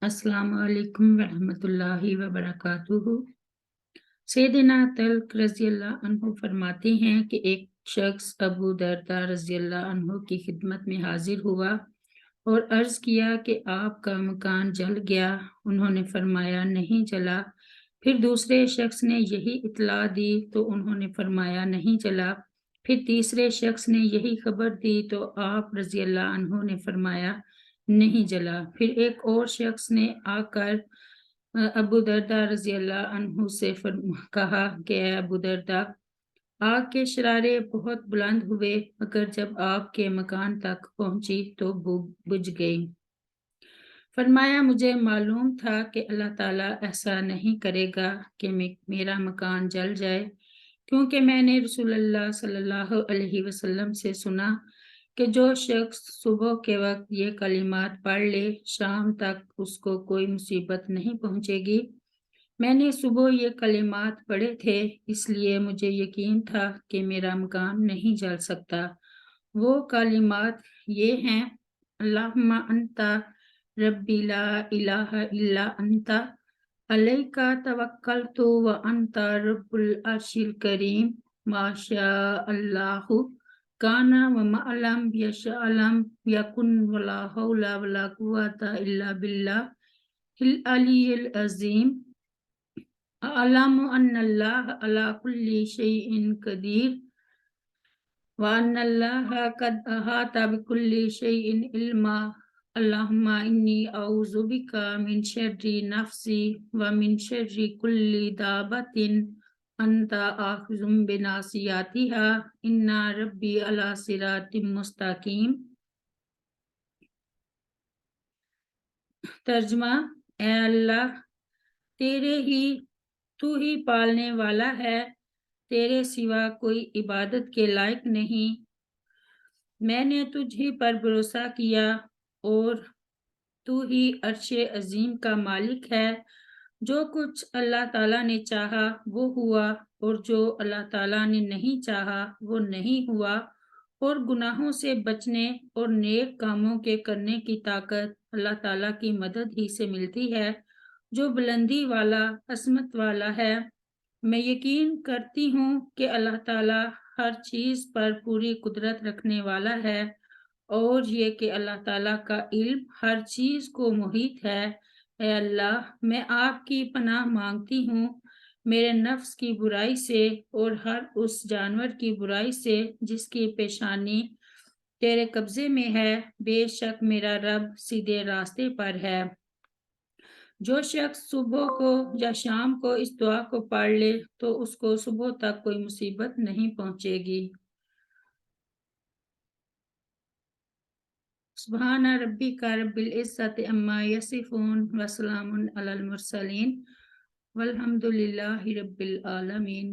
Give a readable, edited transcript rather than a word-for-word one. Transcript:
السلام علیکم ورحمۃ اللہ وبرکاتہ۔ سیدنا طلق رضی اللہ عنہ فرماتے ہیں کہ ایک شخص ابو درداء رضی اللہ عنہ کی خدمت میں حاضر ہوا اور عرض کیا کہ آپ کا مکان جل گیا۔ انہوں نے فرمایا نہیں جلا۔ پھر دوسرے شخص نے یہی اطلاع دی تو انہوں نے فرمایا نہیں جلا۔ پھر تیسرے شخص نے یہی خبر دی تو آپ رضی اللہ عنہ نے فرمایا نہیں جلا۔ پھر ایک اور شخص نے آ کر ابو درداء رضی اللہ عنہ سے کہا کہ اے ابو درداء، آگ کے شرارے بہت بلند ہوئے مگر جب آپ کے مکان تک پہنچی تو بجھ گئی۔ فرمایا مجھے معلوم تھا کہ اللہ تعالیٰ ایسا نہیں کرے گا کہ میرا مکان جل جائے، کیونکہ میں نے رسول اللہ صلی اللہ علیہ وسلم سے سنا کہ جو شخص صبح کے وقت یہ کلمات پڑھ لے شام تک اس کو کوئی مصیبت نہیں پہنچے گی۔ میں نے صبح یہ کلمات پڑھے تھے، اس لیے مجھے یقین تھا کہ میرا مکان نہیں جل سکتا۔ وہ کلمات یہ ہیں: اللہم انت ربی لا الہ الا انت علیک توکلت وانت رب العرش الکریم ما شاء اللہ کان وما لم یشاء لم یکن ولا حول ولا قوۃ الا باللہ العلی العظیم۔ اعلم ان اللہ علی کل شیء قدیر وان اللہ قد احاط بكل شیء علما۔ اللہم انی اعوذ بک من شر نفسی ومن شر کل دابۃ انت آخذ بناصیتها ان ربی علی صراط مستقیم۔ ترجمہ: اے اللہ، تو ہی پالنے والا ہے، تیرے سوا کوئی عبادت کے لائق نہیں۔ میں نے تجھ ہی پر بھروسہ کیا اور تو ہی عرش عظیم کا مالک ہے۔ جو کچھ اللہ تعالیٰ نے چاہا وہ ہوا اور جو اللہ تعالیٰ نے نہیں چاہا وہ نہیں ہوا، اور گناہوں سے بچنے اور نیک کاموں کے کرنے کی طاقت اللہ تعالیٰ کی مدد ہی سے ملتی ہے، جو بلندی والا، عظمت والا ہے۔ میں یقین کرتی ہوں کہ اللہ تعالیٰ ہر چیز پر پوری قدرت رکھنے والا ہے، اور یہ کہ اللہ تعالیٰ کا علم ہر چیز کو محیط ہے۔ اے اللہ، میں آپ کی پناہ مانگتی ہوں میرے نفس کی برائی سے اور ہر اس جانور کی برائی سے جس کی پیشانی تیرے قبضے میں ہے۔ بے شک میرا رب سیدھے راستے پر ہے۔ جو شخص صبح کو یا شام کو اس دعا کو پڑھ لے تو اس کو صبح تک کوئی مصیبت نہیں پہنچے گی۔ سبحان ربک رب العزت عما یصفون وسلام علی المرسلین والحمد للہ رب العالمین۔